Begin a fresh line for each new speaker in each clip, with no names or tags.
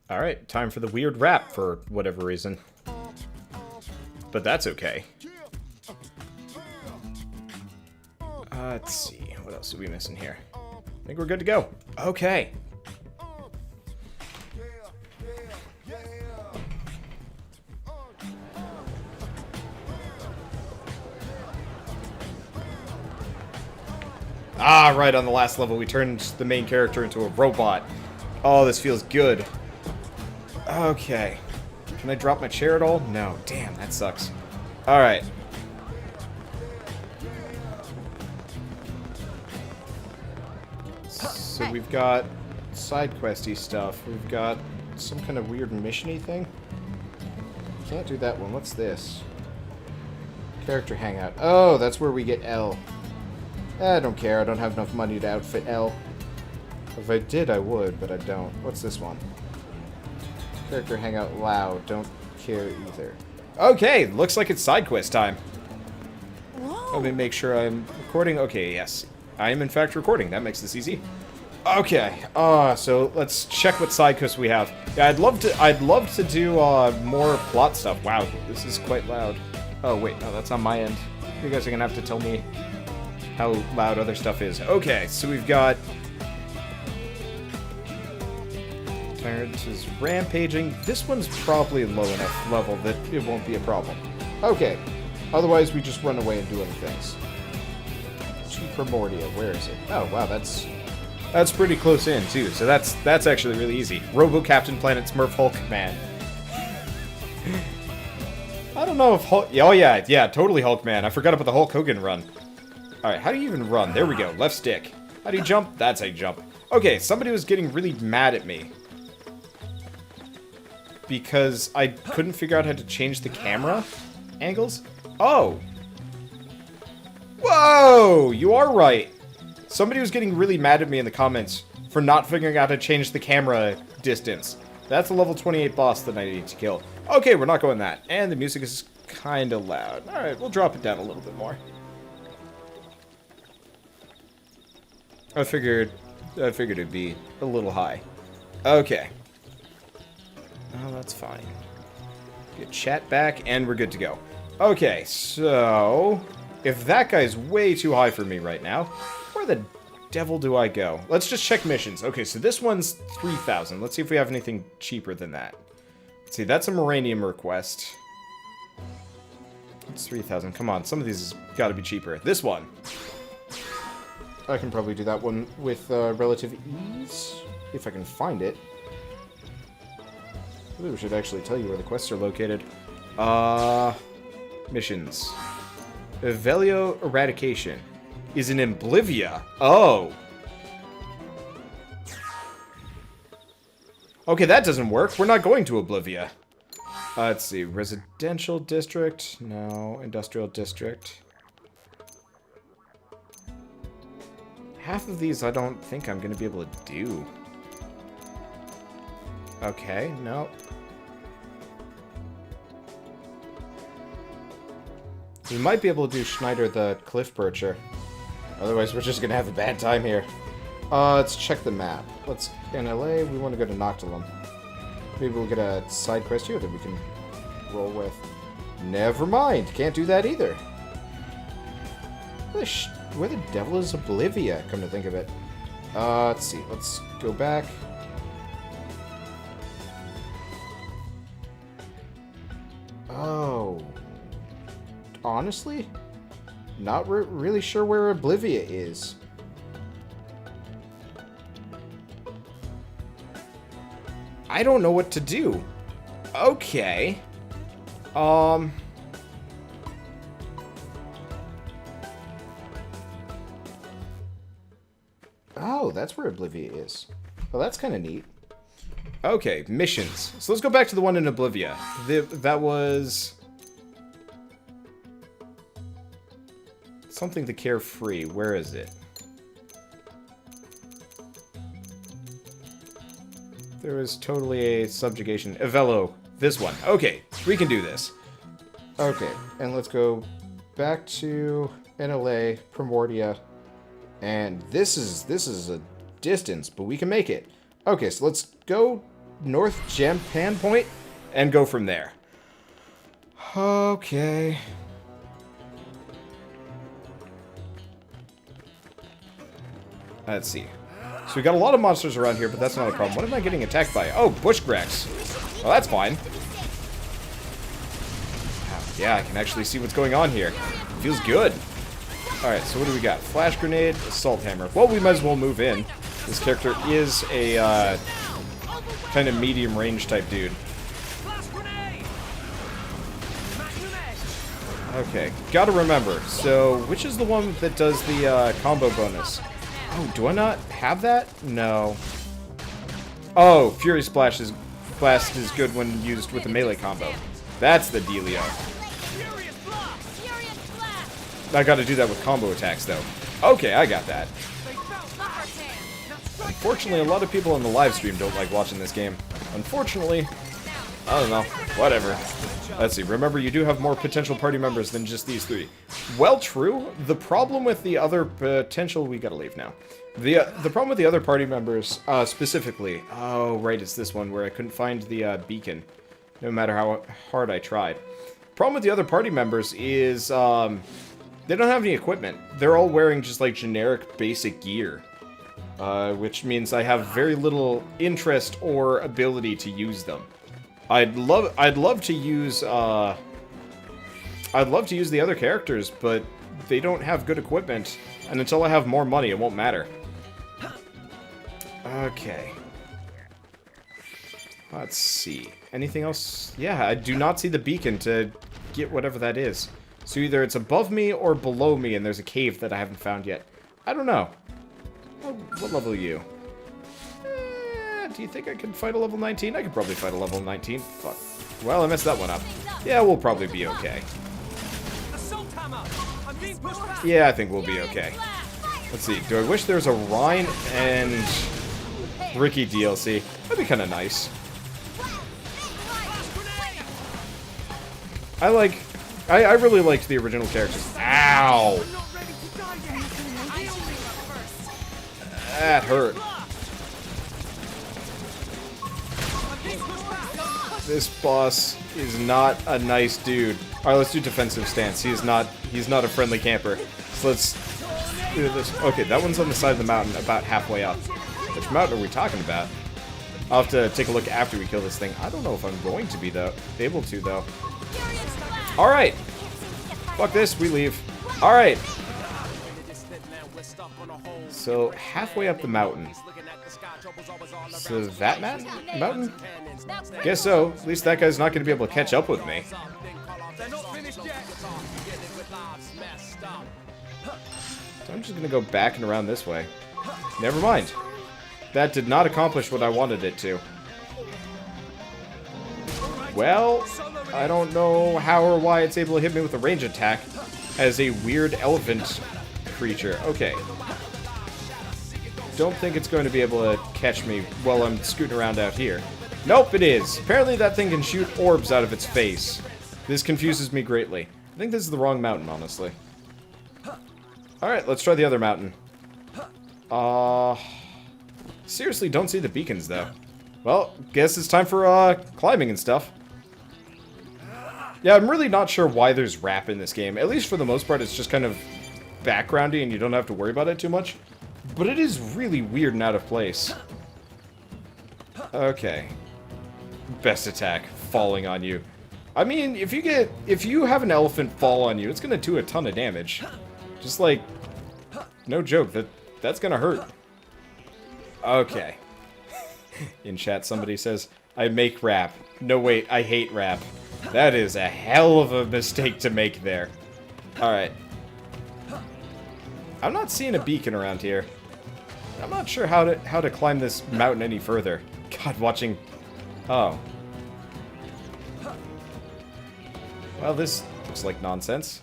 Alright, time for the weird rap for whatever reason. But that's okay. Let's see. What else are we missing here? I think we're good to go. Okay. Ah, right, on the last level, we turned the main character into a robot. Oh, this feels good. Okay. Can I drop my chair at all? No. Damn, that sucks. Alright. So we've got side questy stuff. We've got some kind of weird mission-y thing. Can't do that one. What's this? Character hangout. Oh, that's where we get L. I don't care. I don't have enough money to outfit L. If I did, I would, but I don't. What's this one? Character hangout loud. Don't care either. Okay, looks like it's side quest time.
Whoa.
Let me make sure I'm recording. Okay, yes. I am in fact recording. That makes this easy. Okay. So let's check what side quests we have. Yeah, I'd love to do more plot stuff. Wow, this is quite loud. Oh wait, no, that's on my end. You guys are gonna have to tell me how loud other stuff is. Okay, so we've got Tyrant is rampaging. This one's probably low enough level that it won't be a problem. Okay. Otherwise, we just run away and do other things. To Primordia, where is it? Oh, wow, that's pretty close in, too. So that's actually really easy. Robo Captain Planet Smurf Hulk Man. I don't know if Hulk... Oh, yeah, totally Hulk Man. I forgot about the Hulk Hogan run. Alright, how do you even run? There we go. Left stick. How do you jump? That's how you jump. Okay, somebody was getting really mad at me because I couldn't figure out how to change the camera angles. Oh. Whoa! You are right. Somebody was getting really mad at me in the comments for not figuring out how to change the camera distance. That's a level 28 boss that I need to kill. Okay, we're not going that. And the music is kind of loud. Alright, we'll drop it down a little bit more. I figured it'd be a little high. Okay. Oh, that's fine. Get chat back, and we're good to go. Okay, so... if that guy's way too high for me right now, where the devil do I go? Let's just check missions. Okay, so this one's 3,000. Let's see if we have anything cheaper than that. Let's see, that's a Moranium request. It's 3,000. Come on, some of these has got to be cheaper. This one. I can probably do that one with relative ease, if I can find it. Maybe we should actually tell you where the quests are located. Missions. Velio Eradication is in Oblivia. Oh. Okay, that doesn't work. We're not going to Oblivia. Let's see. Residential district. No. Industrial district. Half of these I don't think I'm going to be able to do. Okay, no. We might be able to do Schneider the Cliff Percher. Otherwise, we're just going to have a bad time here. Let's check the map. Let's... in LA, we want to go to Noctilum. Maybe we'll get a side quest here that we can roll with. Never mind. Can't do that either. Where the devil is Oblivia, come to think of it? Let's see. Let's go back. Oh. Honestly? Not really sure where Oblivia is. I don't know what to do. Okay. Oh, that's where Oblivia is. Well, that's kind of neat. Okay, missions. So let's go back to the one in Oblivia. That was... something to Carefree. Where is it? There was totally a subjugation. Evelo. This one. Okay, we can do this. Okay, and let's go back to NLA, Primordia. And this is a distance, but we can make it. Okay, so let's go North Japan Point and go from there. Okay. Let's see. So we got a lot of monsters around here, but that's not a problem. What am I getting attacked by? Oh, bushgrax. Well, that's fine. Yeah, I can actually see what's going on here. Feels good. Alright, so what do we got? Flash grenade, assault hammer. Well, we might as well move in. This character is a kind of medium range type dude. Okay, gotta remember. So, which is the one that does the combo bonus? Oh, do I not have that? No. Oh, Fury Blast is good when used with the melee combo. That's the dealio. I gotta do that with combo attacks, though. Okay, I got that. Unfortunately, a lot of people on the live stream don't like watching this game. Unfortunately, I don't know. Whatever. Let's see. Remember, you do have more potential party members than just these three. Well, true. The problem with the other potential... We gotta leave now. The problem with the other party members, specifically... Oh, right, it's this one where I couldn't find the beacon. No matter how hard I tried. Problem with the other party members is... they don't have any equipment. They're all wearing just, like, generic basic gear. Which means I have very little interest or ability to use them. I'd love to use the other characters, but they don't have good equipment, and until I have more money, it won't matter. Okay. Let's see. Anything else? Yeah, I do not see the beacon to get whatever that is. So either it's above me or below me, and there's a cave that I haven't found yet. I don't know. What level are you? Do you think I could fight a level 19? I could probably fight a level 19. Fuck. Well, I messed that one up. Yeah, we'll probably be okay. Yeah, I think we'll be okay. Let's see. Do I wish there was a Rhine and Ricky DLC? That'd be kind of nice. I really liked the original characters. Ow! That hurt. This boss is not a nice dude. Alright, let's do defensive stance. He's not a friendly camper. So let's do this. Okay, that one's on the side of the mountain, about halfway up. Which mountain are we talking about? I'll have to take a look after we kill this thing. I don't know if I'm going to be able to though. Alright. Fuck this, we leave. Alright. So, halfway up the mountain. So, that mountain? Guess so. At least that guy's not going to be able to catch up with me. So I'm just going to go back and around this way. Never mind. That did not accomplish what I wanted it to. Well, I don't know how or why it's able to hit me with a range attack as a weird elephant creature. Okay. Don't think it's going to be able to catch me while I'm scooting around out here. Nope, it is. Apparently that thing can shoot orbs out of its face. This confuses me greatly. I think this is the wrong mountain, honestly. Alright, let's try the other mountain. Seriously, don't see the beacons, though. Well, guess it's time for, climbing and stuff. Yeah, I'm really not sure why there's rap in this game. At least for the most part, it's just kind of backgroundy and you don't have to worry about it too much. But it is really weird and out of place. Okay. Best attack, falling on you. I mean, if you have an elephant fall on you, it's gonna do a ton of damage. Just like, no joke, that's gonna hurt. Okay. In chat, somebody says, I make rap. No, wait, I hate rap. That is a hell of a mistake to make there. Alright. I'm not seeing a beacon around here. I'm not sure how to climb this mountain any further. God, watching... Oh. Well, this looks like nonsense.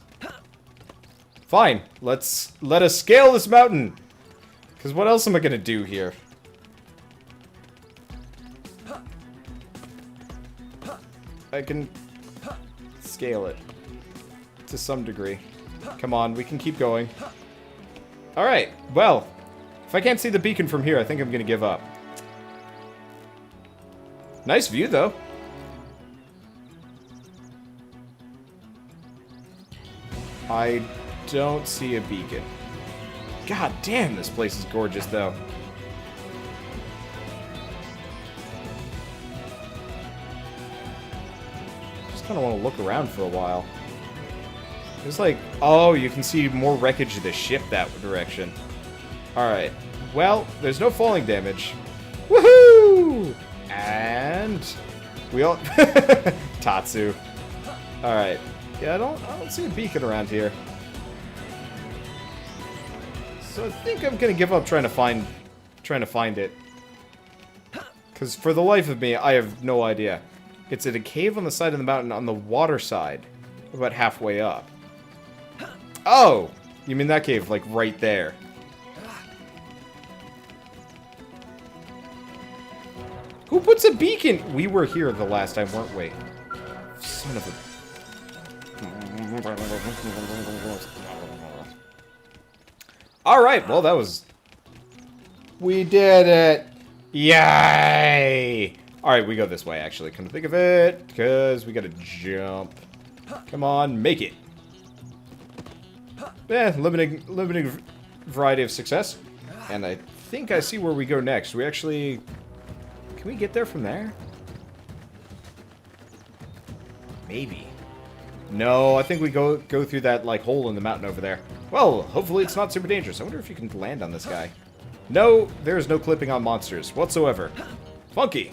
Fine, let us scale this mountain! Because what else am I gonna do here? I can scale it. To some degree. Come on, we can keep going. Alright, well, if I can't see the beacon from here, I think I'm gonna give up. Nice view, though. I don't see a beacon. God damn, this place is gorgeous, though. Just kind of want to look around for a while. It's like, oh, you can see more wreckage of the ship that direction. Alright. Well, there's no falling damage. Woohoo! And we all Tatsu. Alright. Yeah, I don't see a beacon around here. So I think I'm gonna give up trying to find it. Cause for the life of me, I have no idea. It's at a cave on the side of the mountain on the water side. About halfway up. Oh! You mean that cave, like, right there. Who puts a beacon? We were here the last time, weren't we? Son of a... Alright, well, that was... We did it! Yay! Alright, we go this way, actually. Come to think of it, because we gotta jump. Come on, make it. Limiting variety of success. And I think I see where we go next. We actually... Can we get there from there? Maybe. No, I think we go through that, like, hole in the mountain over there. Well, hopefully it's not super dangerous. I wonder if you can land on this guy. No, there is no clipping on monsters whatsoever. Funky.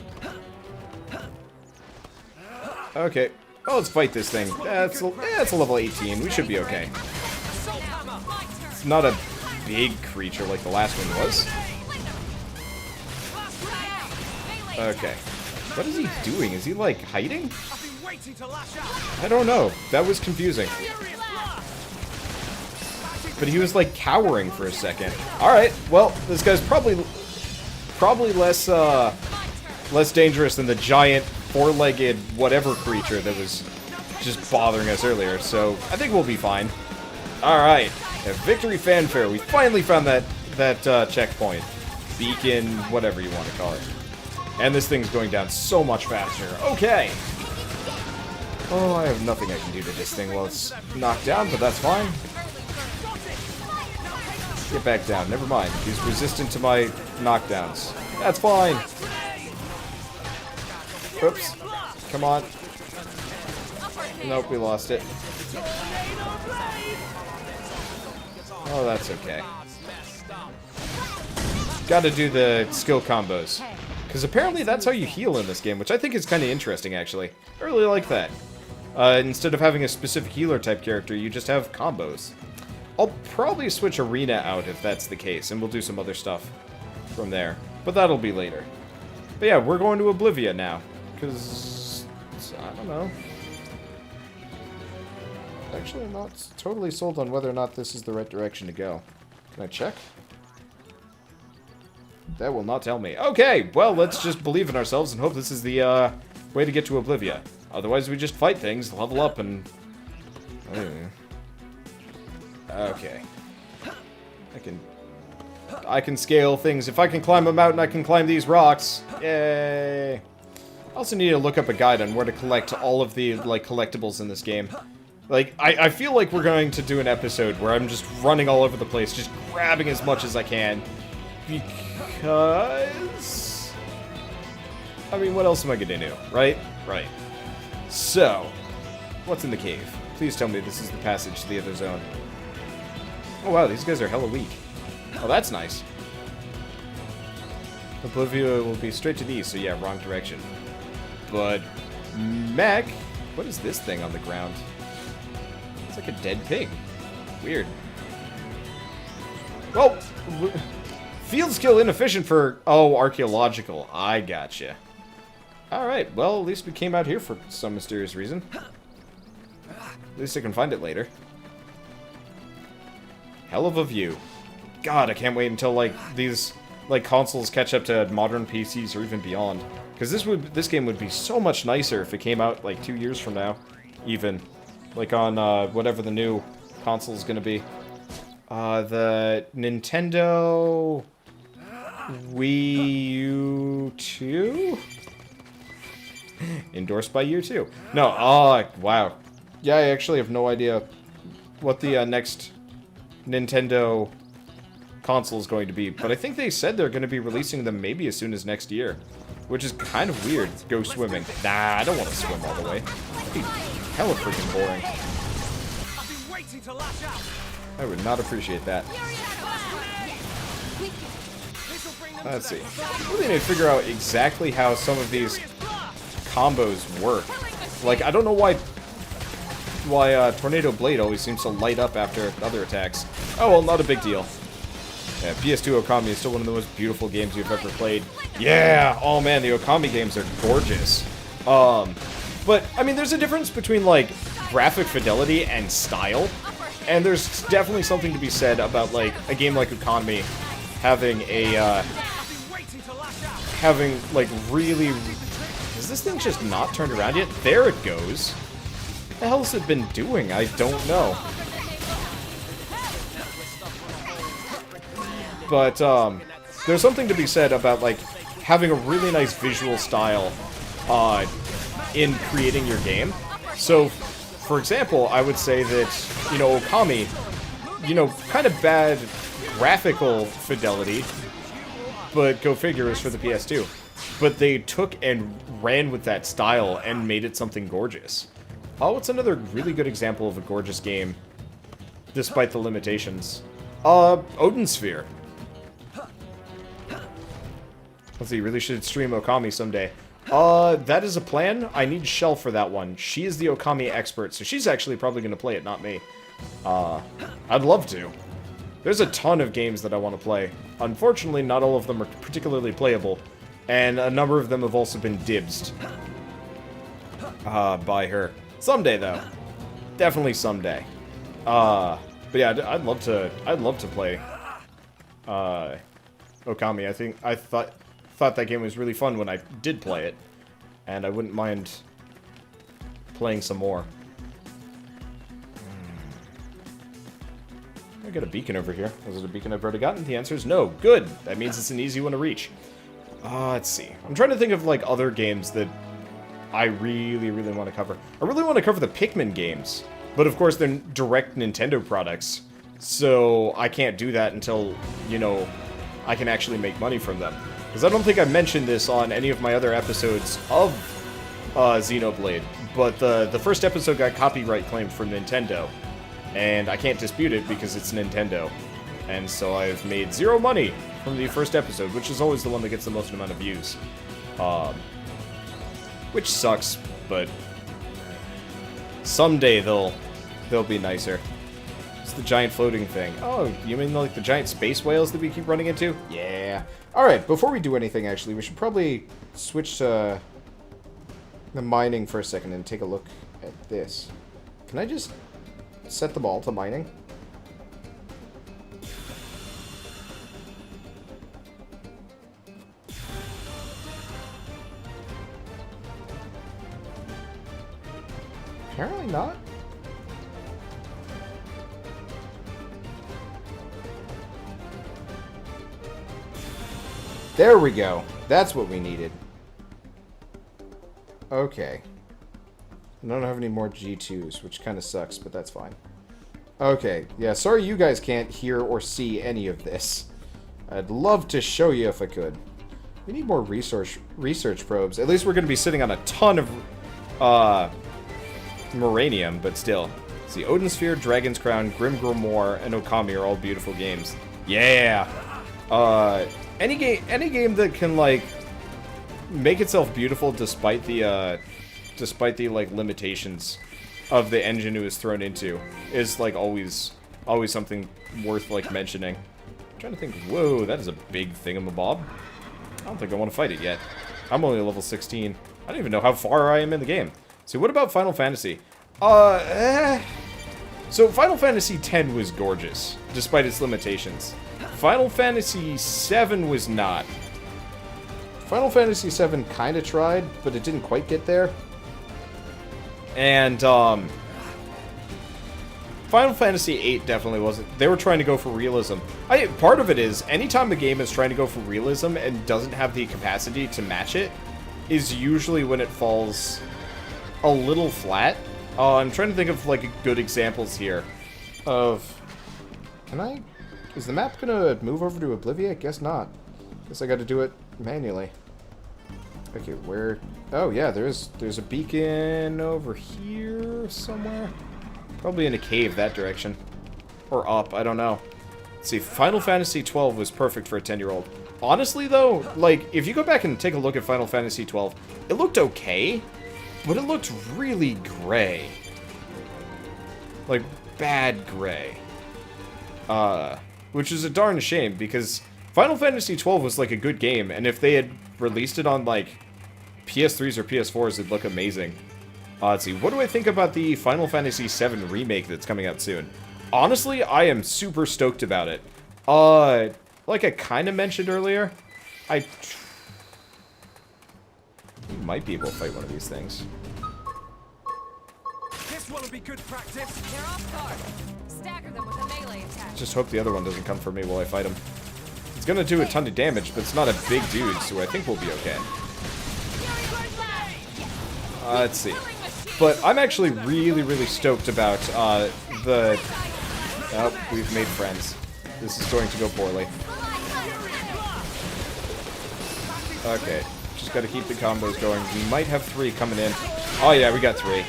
Okay. Well, let's fight this thing. It's a level 18. We should be okay. It's not a big creature like the last one was. Okay. What is he doing? Is he, like, hiding? I don't know. That was confusing. But he was, like, cowering for a second. Alright, well, this guy's probably less, less dangerous than the giant, four-legged whatever creature that was just bothering us earlier, so I think we'll be fine. Alright, a victory fanfare. We finally found that checkpoint. Beacon, whatever you want to call it. And this thing's going down so much faster. Okay! Oh, I have nothing I can do to this thing while it's knocked down, but that's fine. Get back down. Never mind. He's resistant to my knockdowns. That's fine. Oops. Come on. Nope, we lost it. Oh, that's okay. Gotta do the skill combos. Because apparently that's how you heal in this game, which I think is kind of interesting, actually. I really like that. Instead of having a specific healer type character, you just have combos. I'll probably switch Arena out if that's the case, and we'll do some other stuff from there. But that'll be later. But yeah, we're going to Oblivia now. Because, I don't know. Actually, I'm not totally sold on whether or not this is the right direction to go. Can I check? That will not tell me. Okay, well, let's just believe in ourselves and hope this is the way to get to Oblivia. Otherwise, we just fight things, level up, and... Okay. I can scale things. If I can climb a mountain, I can climb these rocks. Yay! I also need to look up a guide on where to collect all of the, like, collectibles in this game. Like, I feel like we're going to do an episode where I'm just running all over the place, just grabbing as much as I can. Because... I mean, what else am I gonna do, right? Right. So, what's in the cave? Please tell me this is the passage to the other zone. Oh wow, these guys are hella weak. Oh, that's nice. Oblivia will be straight to the east, so yeah, wrong direction. But, mech? What is this thing on the ground? It's like a dead pig. Weird. Well, field skill inefficient for... Oh, archaeological. I gotcha. Alright, well, at least we came out here for some mysterious reason. At least I can find it later. Hell of a view. God, I can't wait until, like, these, like, consoles catch up to modern PCs or even beyond. Because this game would be so much nicer if it came out, like, 2 years from now. Even. Like, on, whatever the new console is gonna be. The Nintendo... Wii U 2? Endorsed by Year 2. No, oh, wow. Yeah, I actually have no idea what the next Nintendo console is going to be, but I think they said they're going to be releasing them maybe as soon as next year, which is kind of weird. Go swimming. Nah, I don't want to swim all the way. It'd be hella freaking boring. I would not appreciate that. Let's see. I really need to figure out exactly how some of these combos work. Like, I don't know why Tornado Blade always seems to light up after other attacks. Oh, well, not a big deal. Yeah, PS2 Okami is still one of the most beautiful games you've ever played. Yeah! Oh man, the Okami games are gorgeous. But, I mean, there's a difference between, like, graphic fidelity and style. And there's definitely something to be said about, like, a game like Okami having a, like, really... Is this thing just not turned around yet? There it goes. What the hell has it been doing? I don't know. But, there's something to be said about, like, having a really nice visual style, in creating your game. So, for example, I would say that, you know, Okami, you know, kind of bad graphical fidelity, but go figure, is for the PS2. But they took and ran with that style and made it something gorgeous. Oh, it's another really good example of a gorgeous game, despite the limitations. Odin Sphere. Let's see, really should stream Okami someday. That is a plan. I need Shell for that one. She is the Okami expert, so she's actually probably going to play it, not me. I'd love to. There's a ton of games that I want to play. Unfortunately, not all of them are particularly playable, and a number of them have also been dibsed by her. Someday, though. Definitely someday. But yeah, I'd love to play Okami. I thought that game was really fun when I did play it, and I wouldn't mind playing some more. I got a beacon over here. Is it a beacon I've already gotten? The answer is no. Good. That means it's an easy one to reach. Let's see. I'm trying to think of, like, other games that I really, really want to cover. I really want to cover the Pikmin games, but of course they're direct Nintendo products, so I can't do that until, you know, I can actually make money from them. Because I don't think I mentioned this on any of my other episodes of Xenoblade, but the first episode got copyright claimed from Nintendo, and I can't dispute it because it's Nintendo. And so I've made 0 money from the first episode, which is always the one that gets the most amount of views. Which sucks, but someday they'll be nicer. It's the giant floating thing. Oh, you mean like the giant space whales that we keep running into? Yeah. Alright, before we do anything, actually, we should probably switch to the mining for a second and take a look at this. Can I just set them all to mining? Apparently not. There we go. That's what we needed. Okay. I don't have any more G2s, which kind of sucks, but that's fine. Okay. Yeah, sorry you guys can't hear or see any of this. I'd love to show you if I could. We need more research probes. At least we're going to be sitting on a ton of Moranium, but still. See, Odin Sphere, Dragon's Crown, Grim Grimoire, and Okami are all beautiful games. Yeah! Any game that can, like, make itself beautiful despite the like limitations of the engine it was thrown into is, like, always something worth, like, mentioning. I'm trying to think. Whoa, that is a big thingamabob. I don't think I want to fight it yet. I'm only level 16. I don't even know how far I am in the game. So what about Final Fantasy? So Final Fantasy X was gorgeous, despite its limitations. Final Fantasy VII was not. Final Fantasy VII kind of tried, but it didn't quite get there. And, Final Fantasy VIII definitely wasn't. They were trying to go for realism. Part of it is, anytime a game is trying to go for realism and doesn't have the capacity to match it, is usually when it falls a little flat. I'm trying to think of, like, good examples here of... Is the map gonna move over to Oblivia? Guess not. Guess I gotta do it manually. Okay, where... Oh, yeah, there's a beacon over here somewhere. Probably in a cave that direction. Or up, I don't know. Let's see, Final Fantasy XII was perfect for a 10-year-old. Honestly, though, like, if you go back and take a look at Final Fantasy XII, it looked okay, but it looked really gray. Like, bad gray. Which is a darn shame, because Final Fantasy XII was, like, a good game, and if they had released it on, like, PS3s or PS4s, it'd look amazing. Let's see, what do I think about the Final Fantasy VII remake that's coming out soon? Honestly, I am super stoked about it. Like I kind of mentioned earlier, we might be able to fight one of these things.
This will be good practice.
They're off guard. Stagger them with a melee attack.
Just hope the other one doesn't come for me while I fight him. It's gonna do a ton of damage, but it's not a big dude, so I think we'll be okay. Let's see. But I'm actually really, really stoked about the... Oh, we've made friends. This is going to go poorly. Okay, just gotta keep the combos going. We might have 3 coming in. Oh yeah, we got 3.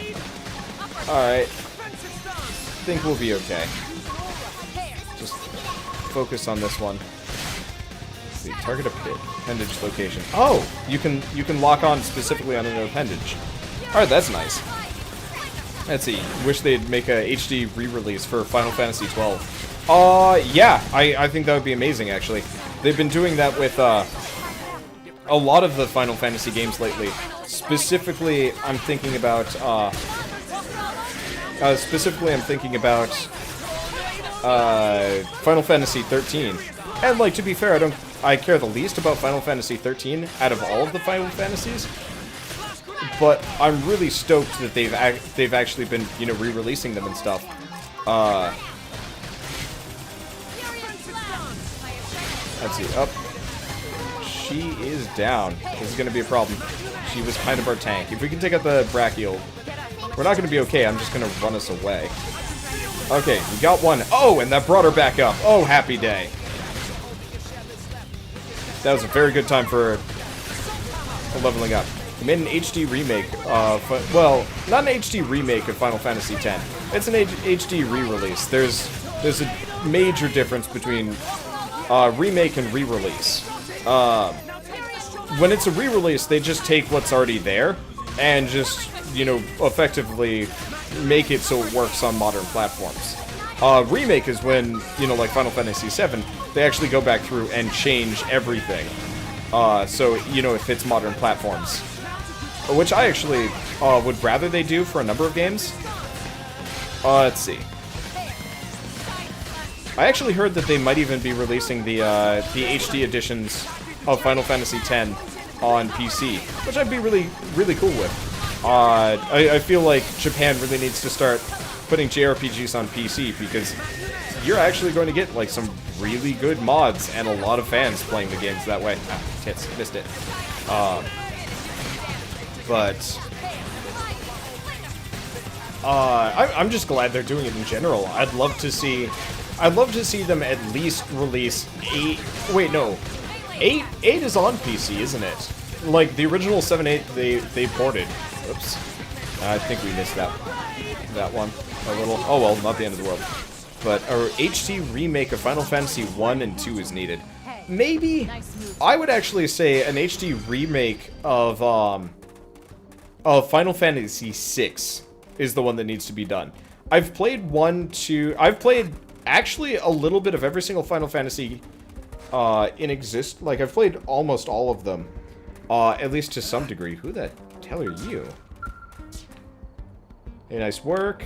Alright. Think we'll be okay. Just focus on this one. Let's see, target appendage location. Oh! You can lock on specifically on an appendage. Alright, that's nice. Let's see. Wish they'd make a HD re-release for Final Fantasy XII. Yeah, I think that would be amazing, actually. They've been doing that with, a lot of the Final Fantasy games lately. Specifically, I'm thinking about, Final Fantasy 13. And, like, to be fair, I care the least about Final Fantasy 13 out of all of the Final Fantasies. But I'm really stoked that they've actually been, you know, re-releasing them and stuff. Let's see, up. She is down. This is gonna be a problem. She was kind of our tank. If we can take out the brachial, we're not gonna be okay. I'm just gonna run us away. Okay, we got one. Oh, and that brought her back up. Oh, happy day. That was a very good time for leveling up. They made an HD remake of, well, not an HD remake of Final Fantasy X. It's an HD re-release. There's a major difference between remake and re-release. When it's a re-release, they just take what's already there and just, you know, effectively make it so it works on modern platforms. Remake is when, you know, like Final Fantasy VII, they actually go back through and change everything. So, you know, it fits modern platforms. Which I actually would rather they do for a number of games. Let's see. I actually heard that they might even be releasing the HD editions of Final Fantasy X on PC, which I'd be really, really cool with. I feel like Japan really needs to start putting JRPGs on PC, because you're actually going to get, like, some really good mods and a lot of fans playing the games that way. Ah, tits, missed it. But I'm just glad they're doing it in general. I'd love to see them at least release 8. Wait, no, 8 is on PC, isn't it? Like the original 7-8, they ported. Oops, I think we missed that one a little. Oh well, not the end of the world. But a HD remake of Final Fantasy 1 and 2 is needed. Maybe I would actually say an HD remake of Final Fantasy VI is the one that needs to be done. I've played 1, 2... I've played, actually, a little bit of every single Final Fantasy in exist. Like, I've played almost all of them. At least to some degree. Who the hell are you? Hey, nice work.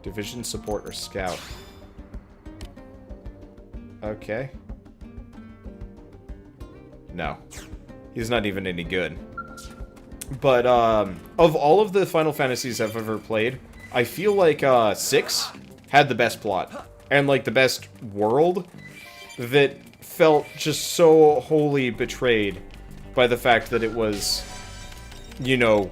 Division support or scout. Okay. No. He's not even any good. But, of all of the Final Fantasies I've ever played, I feel like, 6 had the best plot. And, like, the best world. that felt just so wholly betrayed by the fact that it was, you know,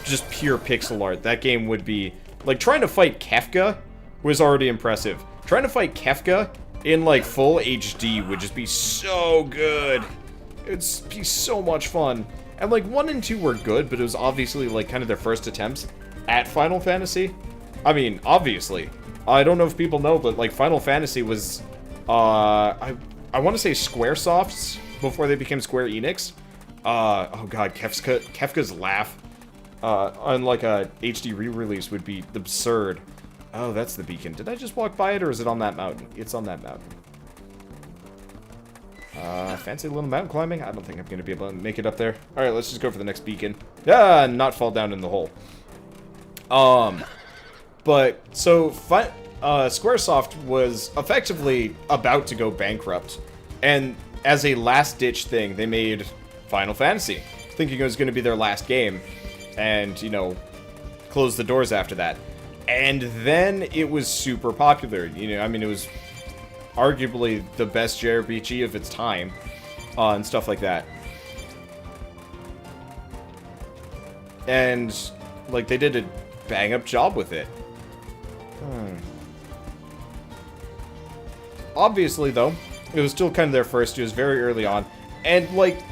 just pure pixel art. That game would be... Like, trying to fight Kefka was already impressive. Trying to fight Kefka in, like, full HD would just be so good. It'd be so much fun. And, like, 1 and 2 were good, but it was obviously, like, kind of their first attempts at Final Fantasy. I mean, obviously. I don't know if people know, but, like, Final Fantasy was, I want to say Squaresoft's before they became Square Enix. Oh god, Kefka's laugh on, like, a HD re-release would be absurd. Oh, that's the beacon. Did I just walk by it, or is it on that mountain? It's on that mountain. Fancy little mountain climbing? I don't think I'm going to be able to make it up there. Alright, let's just go for the next beacon. Ah, not fall down in the hole. But, so, Squaresoft was effectively about to go bankrupt. And as a last-ditch thing, they made Final Fantasy, thinking it was going to be their last game. And, you know, closed the doors after that. And then it was super popular. You know, I mean, it was arguably the best JRPG of its time, and stuff like that. And, like, they did a bang-up job with it. Obviously, though, it was still kind of their first. It was very early on. And, like,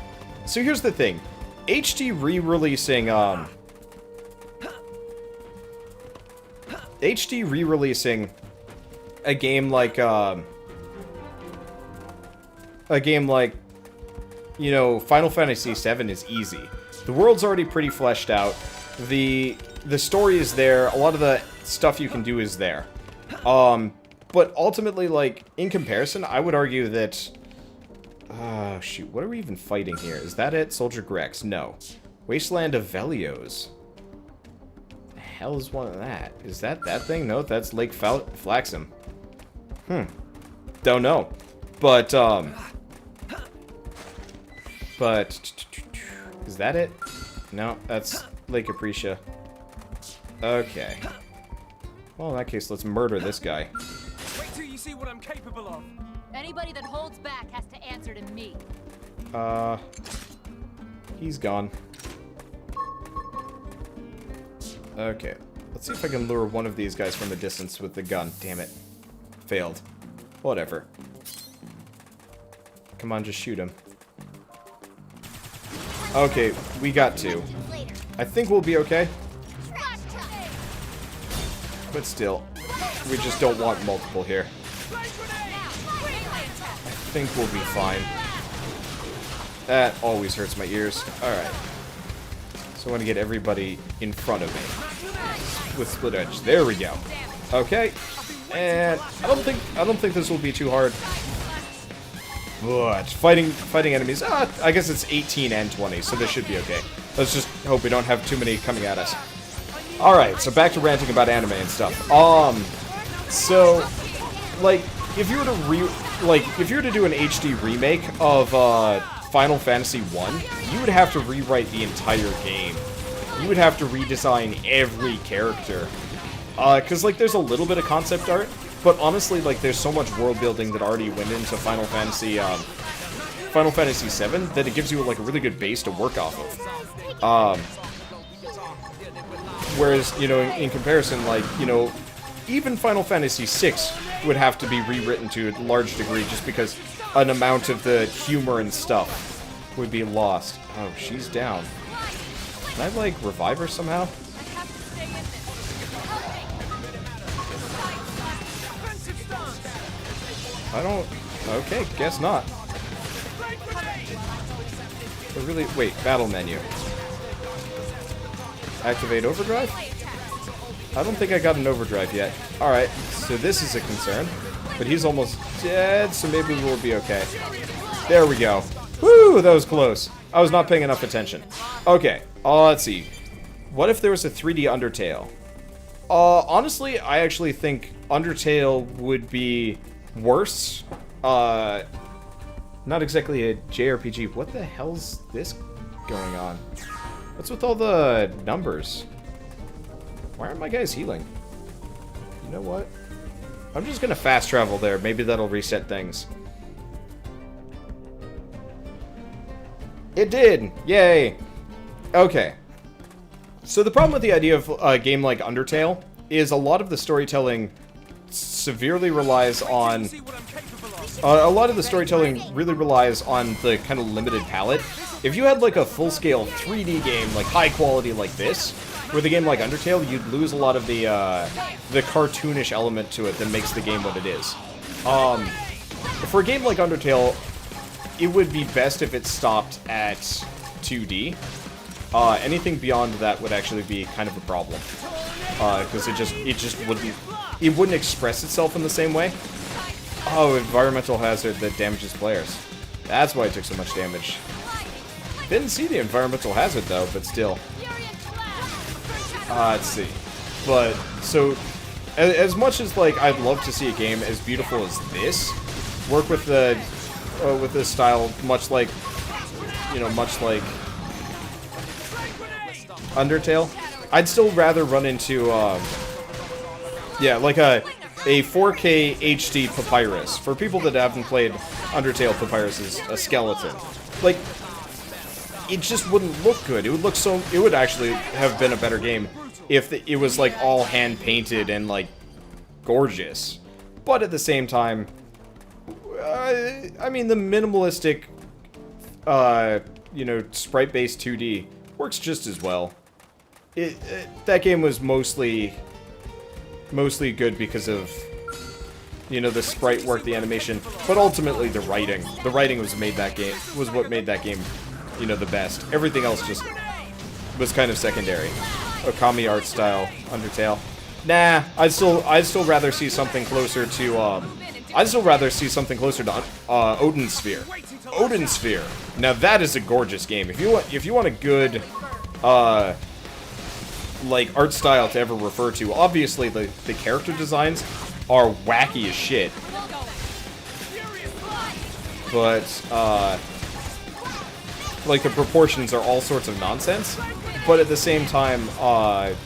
so here's the thing. HD re-releasing, a game like, you know, Final Fantasy VII is easy. The world's already pretty fleshed out. The story is there. A lot of the stuff you can do is there. But ultimately, like, in comparison, I would argue that... shoot, what are we even fighting here? Is that it? Soldier Grex? No. Wasteland of Velios. The hell is one of that? Is that thing? No, that's Lake Flaxum. Don't know. But, is that it? No, that's Lake Aprecia. Okay. Well, in that case, let's murder this guy.
Wait till you see what I'm capable of.
Anybody that holds back has to answer to me.
He's gone. Okay. Let's see if I can lure one of these guys from a distance with the gun. Damn it. Failed. Whatever. Come on, just shoot him. Okay, we got 2. I think we'll be okay. But still, we just don't want multiple here. I think we'll be fine. That always hurts my ears. Alright. So I want to get everybody in front of me. With split edge. There we go. Okay. And I don't think this will be too hard. But fighting enemies, I guess it's 18 and 20, so this should be okay. Let's just hope we don't have too many coming at us. Alright, so back to ranting about anime and stuff. So, like, if you were to do an HD remake of Final Fantasy 1, you would have to rewrite the entire game. You would have to redesign every character. Cause like there's a little bit of concept art, but honestly, like, there's so much world building that already went into Final Fantasy VII that it gives you like a really good base to work off of. Whereas, you know, in comparison, like, you know, even Final Fantasy VI would have to be rewritten to a large degree just because an amount of the humor and stuff would be lost. Oh, she's down. Can I, like, revive her somehow? I don't... Okay, guess not. But really... Wait, battle menu. Activate overdrive? I don't think I got an overdrive yet. Alright, so this is a concern. But he's almost dead, so maybe we'll be okay. There we go. Woo, that was close. I was not paying enough attention. Okay, let's see. What if there was a 3D Undertale? Honestly, I actually think Undertale would be worse. Not exactly a JRPG. What the hell's this going on? What's with all the numbers? Why aren't my guys healing? You know what? I'm just gonna fast travel there. Maybe that'll reset things. It did! Yay! Okay. So the problem with the idea of a game like Undertale is a lot of the storytelling severely relies on... a lot of the storytelling really relies on the kind of limited palette. If you had like a full-scale 3D game, like high quality like this, with a game like Undertale, you'd lose a lot of the cartoonish element to it that makes the game what it is. For a game like Undertale, it would be best if it stopped at 2D. Anything beyond that would actually be kind of a problem, because it just wouldn't express itself in the same way. Oh, environmental hazard that damages players. That's why it took so much damage. Didn't see the environmental hazard though, but still. Let's see. But so, as much as like I'd love to see a game as beautiful as this work with this style, much like Undertale, I'd still rather run into yeah, like a 4K HD Papyrus. For people that haven't played Undertale, Papyrus is a skeleton. Like, it just wouldn't look good. It would actually have been a better game if it was like all hand painted and like gorgeous. But at the same time, I mean, the minimalistic, sprite-based 2D works just as well. That game was mostly good because of, the sprite work, the animation, but ultimately the writing. The writing was what made that game, the best. Everything else just was kind of secondary. Okami art style, Undertale. Nah, I'd still rather see something closer to Odin Sphere. Odin Sphere. Now that is a gorgeous game. If you want a good like art style to ever refer to, obviously the character designs are wacky as shit. But like the proportions are all sorts of nonsense. But at the same time,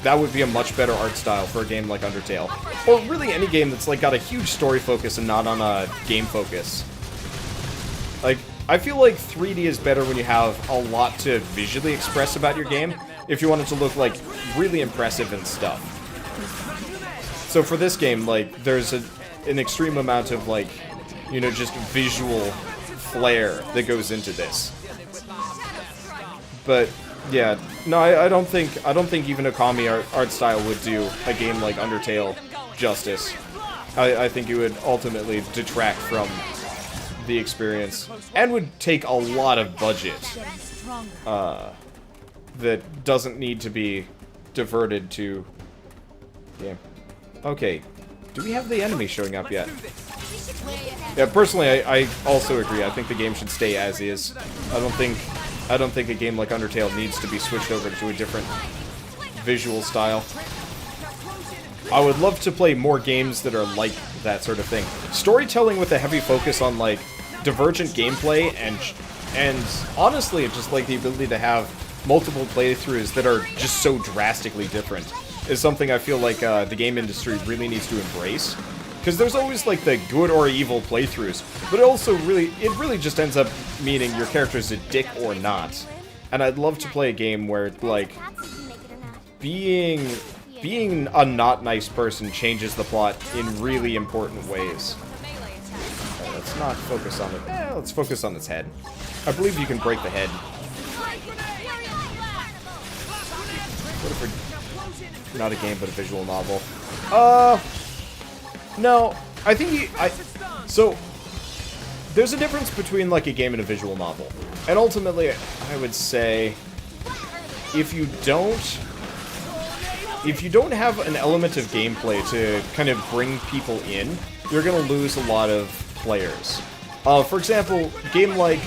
that would be a much better art style for a game like Undertale. Or really any game that's like got a huge story focus and not on a game focus. Like, I feel like 3D is better when you have a lot to visually express about your game, if you want it to look like really impressive and stuff. So for this game, like, there's an extreme amount of like, just visual flair that goes into this. But yeah, no, I don't think even Okami art style would do a game like Undertale justice. I think it would ultimately detract from the experience and would take a lot of budget that doesn't need to be diverted to game. Okay, do we have the enemy showing up yet? Yeah, personally, I also agree. I think the game should stay as is. I don't think a game like Undertale needs to be switched over to a different visual style. I would love to play more games that are like that sort of thing. Storytelling with a heavy focus on like divergent gameplay and honestly just like the ability to have multiple playthroughs that are just so drastically different is something I feel like the game industry really needs to embrace. Because there's always like the good or evil playthroughs, but it really just ends up meaning your character's a dick or not. And I'd love to play a game where like being a not nice person changes the plot in really important ways. Let's not focus on it. Let's focus on its head. I believe you can break the head. What if we're not a game but a visual novel? No, I think so there's a difference between like a game and a visual novel. And ultimately, I would say if you don't have an element of gameplay to kind of bring people in, you're going to lose a lot of players. For example, game like,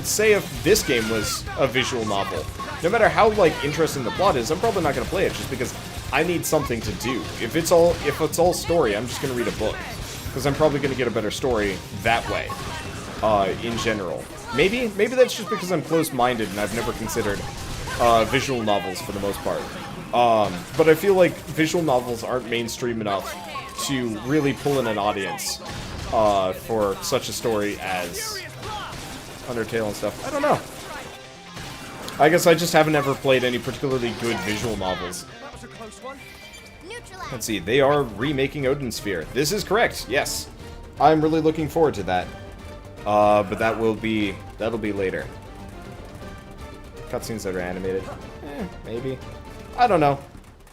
say if this game was a visual novel, no matter how like interesting the plot is, I'm probably not going to play it just because I need something to do. If it's all story, I'm just going to read a book. Because I'm probably going to get a better story that way, in general. Maybe that's just because I'm closed-minded and I've never considered visual novels for the most part. But I feel like visual novels aren't mainstream enough to really pull in an audience for such a story as Undertale and stuff. I don't know. I guess I just haven't ever played any particularly good visual novels.
That was a close one.
Let's see, they are remaking Odin Sphere. This is correct, yes. I'm really looking forward to that. But that'll be later. Cutscenes that are animated. Maybe. I don't know.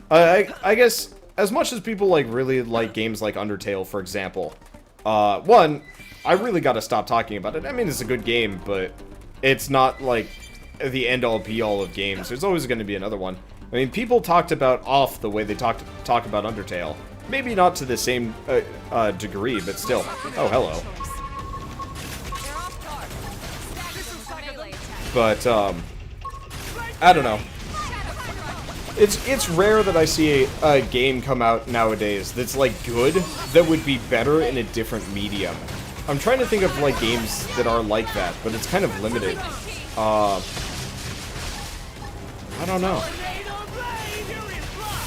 I guess, as much as people really like games like Undertale, for example, one, I really gotta stop talking about it. I mean, it's a good game, but it's not, like, the end-all, be-all of games. There's always gonna be another one. I mean, people talked about off the way they talk about Undertale. Maybe not to the same degree, but still. Oh, hello. But, I don't know. It's rare that I see a game come out nowadays that's, like, good, that would be better in a different medium. I'm trying to think of, like, games that are like that, but it's kind of limited. I don't know.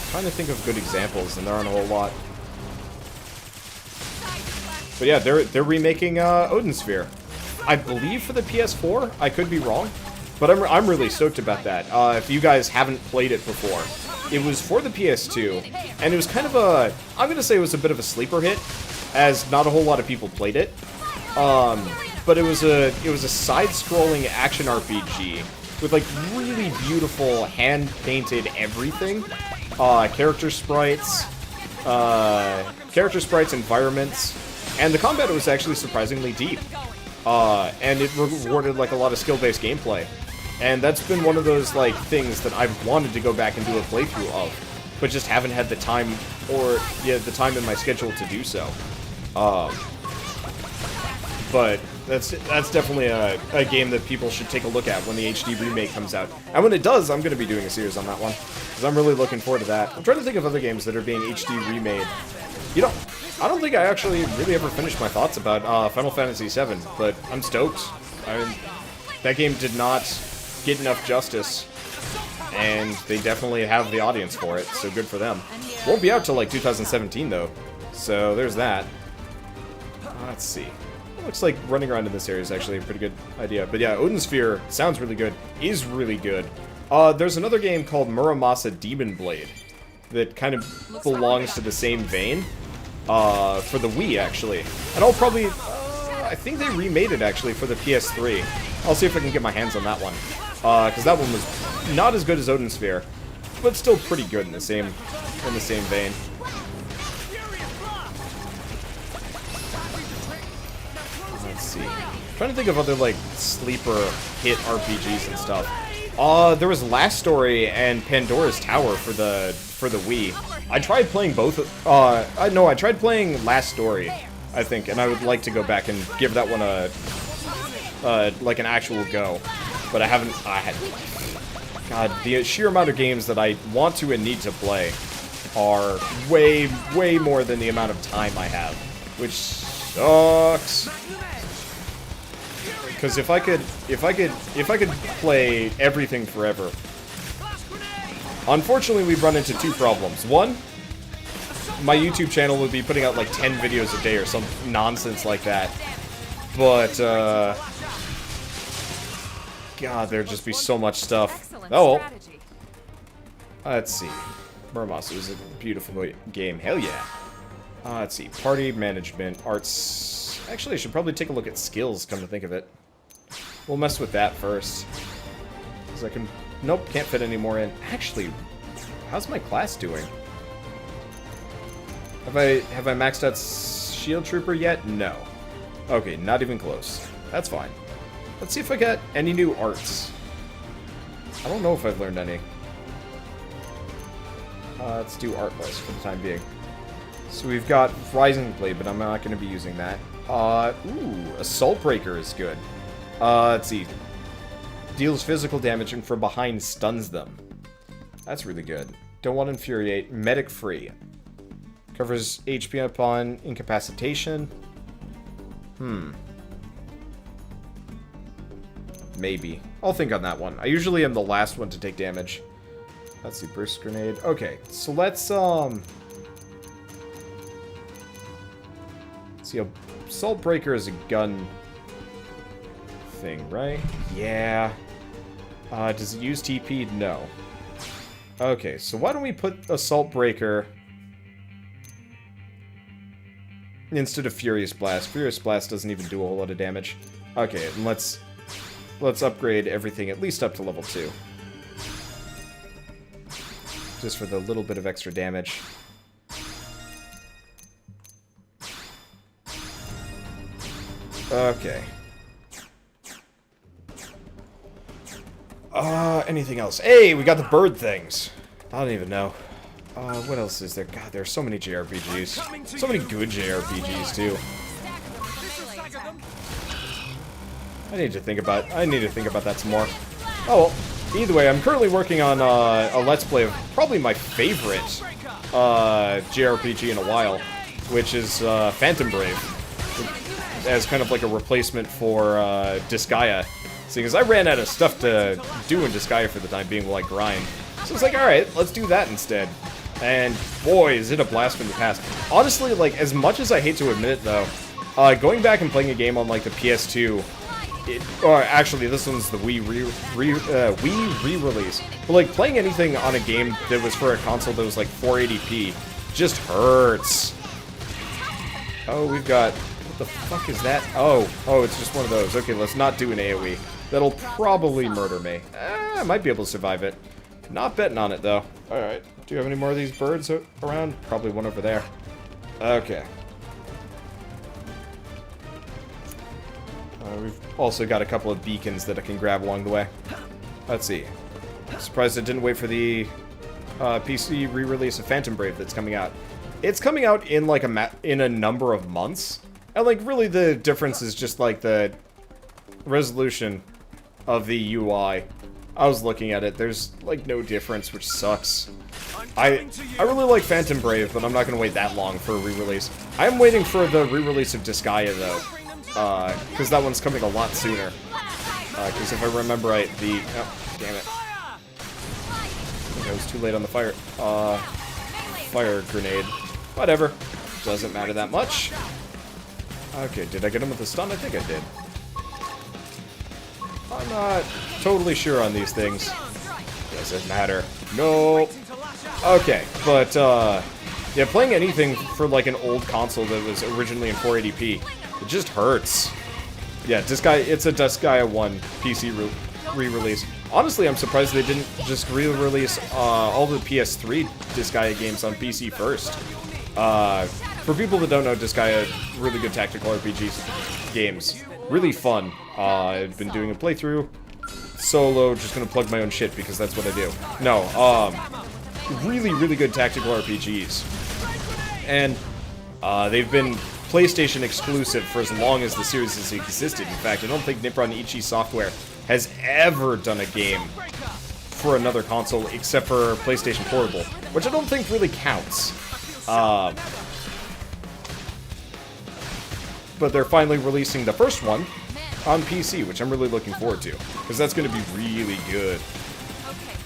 I'm trying to think of good examples, and there aren't a whole lot. But yeah, they're remaking Odin Sphere. I believe for the PS4. I could be wrong, but I'm really stoked about that. If you guys haven't played it before, it was for the PS2, and it was kind of a, I'm gonna say it was a bit of a sleeper hit, as not a whole lot of people played it. But it was a side-scrolling action RPG with like really beautiful hand-painted everything, character sprites, environments, and the combat was actually surprisingly deep. And it rewarded like a lot of skill-based gameplay. And that's been one of those like things that I've wanted to go back and do a playthrough of, but just haven't had the time the time in my schedule to do so. But that's definitely a game that people should take a look at when the HD remake comes out. And when it does, I'm going to be doing a series on that one, because I'm really looking forward to that. I'm trying to think of other games that are being HD remade. You know, I don't think I actually really ever finished my thoughts about Final Fantasy VII, but I'm stoked. I mean, that game did not get enough justice, and they definitely have the audience for it, so good for them. Won't be out till like 2017 though, so there's that. Let's see. Looks like running around in this area is actually a pretty good idea. But yeah, Odin Sphere sounds really good, is really good. There's another game called Muramasa Demon Blade that kind of belongs to the same vein, for the Wii actually. And I'll probably, I think they remade it actually for the PS3. I'll see if I can get my hands on that one, because that one was not as good as Odin Sphere, but still pretty good in the same vein. Let's see. I'm trying to think of other like sleeper hit RPGs and stuff. There was Last Story and Pandora's Tower for the Wii. I tried playing both. I tried playing Last Story, I think, and I would like to go back and give that one a like an actual go, but I haven't. God, the sheer amount of games that I want to and need to play are way more than the amount of time I have, which sucks. Because if I could play everything forever, unfortunately we'd run into two problems. One, my YouTube channel would be putting out like 10 videos a day or some nonsense like that. But God, there'd just be so much stuff. Oh well. Let's see. Muramasa is a beautiful game. Hell yeah. Let's see. Party management, arts. Actually, I should probably take a look at skills, come to think of it. We'll mess with that first. Because I can... Nope, can't fit any more in. Actually, how's my class doing? Have I maxed out Shield Trooper yet? No. Okay, not even close. That's fine. Let's see if I got any new arts. I don't know if I've learned any. Let's do art list for the time being. So we've got Rising Blade, but I'm not going to be using that. Ooh, Assault Breaker is good. Let's see. Deals physical damage and from behind stuns them. That's really good. Don't want to infuriate. Medic free. Covers HP upon incapacitation. Maybe. I'll think on that one. I usually am the last one to take damage. Let's see, burst grenade. Okay, so let's See, Assault Breaker is a gun thing, right? Yeah. Does it use TP? No. Okay, so why don't we put Assault Breaker instead of Furious Blast. Furious Blast doesn't even do a whole lot of damage. Okay, and let's upgrade everything at least up to level 2. Just for the little bit of extra damage. Okay. Anything else? Hey, we got the bird things. I don't even know. What else is there? God, there's so many JRPGs. So many good JRPGs, too. I need to think about that some more. Oh, well, either way, I'm currently working on a Let's Play of probably my favorite JRPG in a while, which is Phantom Brave, as kind of like a replacement for Disgaea. Seeing as I ran out of stuff to do in Disgaea for the time being while I grind. So it's like, alright, let's do that instead. And boy, is it a blast from the past. Honestly, like, as much as I hate to admit it, though, going back and playing a game on, like, the PS2, or actually, this one's the Wii re-release. But, like, playing anything on a game that was for a console that was, like, 480p just hurts. Oh, we've got... What the fuck is that? Oh, it's just one of those. Okay, let's not do an AoE. That'll probably murder me. I might be able to survive it. Not betting on it, though. Alright. Do you have any more of these birds around? Probably one over there. Okay. We've also got a couple of beacons that I can grab along the way. Let's see. Surprised I didn't wait for the PC re-release of Phantom Brave that's coming out. It's coming out in like in a number of months. And like really the difference is just like the resolution of the UI. I was looking at it, there's like no difference, which sucks. I really like Phantom Brave, but I'm not going to wait that long for a re-release. I am waiting for the re-release of Disgaea, though, because that one's coming a lot sooner. Because if I remember right, oh, damn it. I think I was too late on the fire grenade. Whatever. Doesn't matter that much. Okay, did I get him with the stun? I think I did. I'm not totally sure on these things. Doesn't matter. No. Okay, but, yeah, playing anything for, like, an old console that was originally in 480p, it just hurts. Yeah, it's a Disgaea 1 PC re-release. Honestly, I'm surprised they didn't just re-release all the PS3 Disgaea games on PC first. For people that don't know, Disgaea, really good tactical RPG games. Really fun. I've been doing a playthrough. Solo, just gonna plug my own shit because that's what I do. No, really, really good tactical RPGs. And they've been PlayStation exclusive for as long as the series has existed. In fact, I don't think Nippon Ichi Software has ever done a game for another console except for PlayStation Portable, which I don't think really counts. But they're finally releasing the first one on PC, which I'm really looking forward to, because that's going to be really good.
Okay,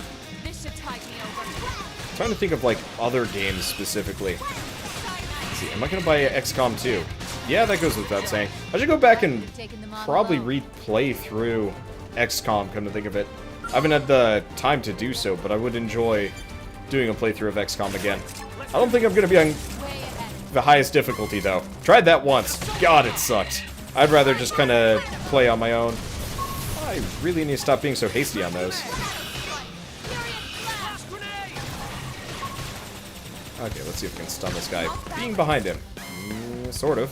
this should tide me over.
I'm trying to think of, like, other games specifically. Let's see, am I going to buy XCOM 2? Yeah, that goes without saying. I should go back and probably replay through XCOM, come to think of it. I haven't had the time to do so, but I would enjoy doing a playthrough of XCOM again. I don't think I'm going to be on the highest difficulty, though. Tried that once. God, it sucked. I'd rather just kind of play on my own. I really need to stop being so hasty on those. Okay, let's see if we can stun this guy. Being behind him. Sort of.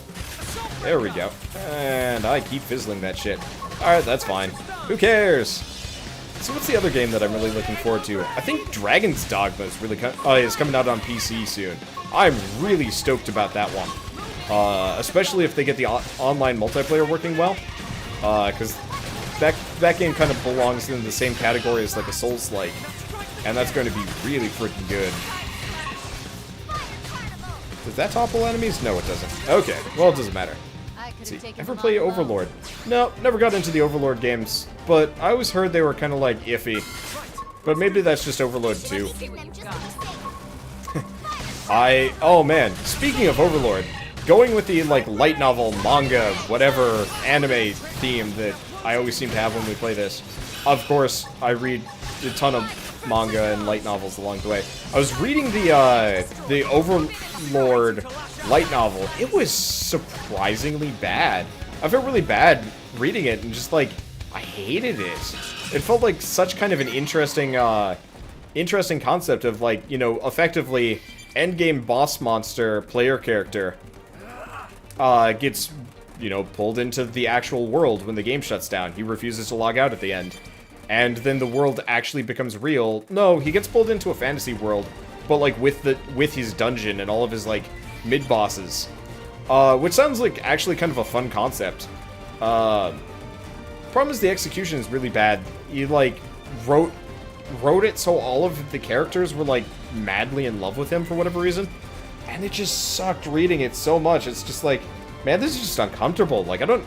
There we go. And I keep fizzling that shit. Alright, that's fine. Who cares? So what's the other game that I'm really looking forward to? I think Dragon's Dogma is really is coming out on PC soon. I'm really stoked about that one. Especially if they get the online multiplayer working well. Because that game kind of belongs in the same category as like a Souls-like. And that's going to be really freaking good. Does that topple enemies? No, it doesn't. Okay, well, it doesn't matter. Let's see. Ever play Overlord? No, never got into the Overlord games. But I always heard they were kind of like iffy. But maybe that's just Overlord 2. Oh man, speaking of Overlord, going with the, like, light novel, manga, whatever, anime theme that I always seem to have when we play this. Of course, I read a ton of manga and light novels along the way. I was reading the Overlord light novel. It was surprisingly bad. I felt really bad reading it and just, like, I hated it. It felt like such kind of an interesting concept of, like, you know, effectively endgame boss monster player character gets, you know, pulled into the actual world when the game shuts down. He refuses to log out at the end. And then the world actually becomes real. No, he gets pulled into a fantasy world, but, like, with his dungeon and all of his, like, mid-bosses. Which sounds like actually kind of a fun concept. Problem is the execution is really bad. He, like, wrote it so all of the characters were, like, madly in love with him for whatever reason. And it just sucked reading it so much. It's just like, man, this is just uncomfortable. Like, I don't,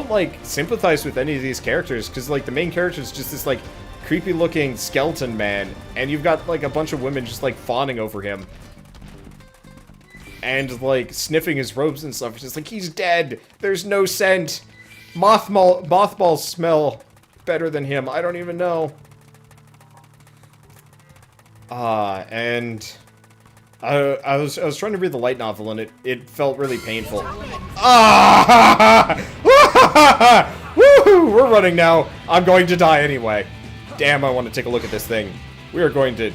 like, sympathize with any of these characters, because, like, the main character is just this, like, creepy-looking skeleton man, and you've got, like, a bunch of women just, like, fawning over him. And, like, sniffing his robes and stuff. It's just like, he's dead! There's no scent! Mothballs smell better than him. I don't even know. And I was trying to read the light novel, and it felt really painful. Woohoo! We're running now. I'm going to die anyway. Damn, I want to take a look at this thing. We are going to...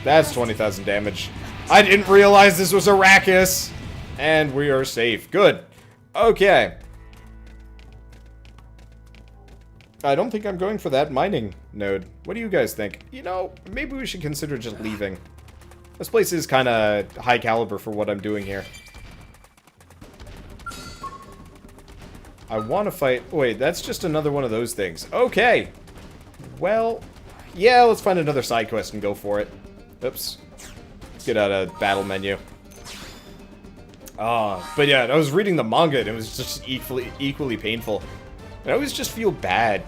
That's 20,000 damage. I didn't realize this was Arrakis. And we are safe. Good. Okay. I don't think I'm going for that mining node. What do you guys think? You know, maybe we should consider just leaving. This place is kind of high caliber for what I'm doing here. I want to fight... Wait, that's just another one of those things. Okay. Well, yeah, let's find another side quest and go for it. Oops. Let's get out of battle menu. But yeah, I was reading the manga and it was just equally painful. I always just feel bad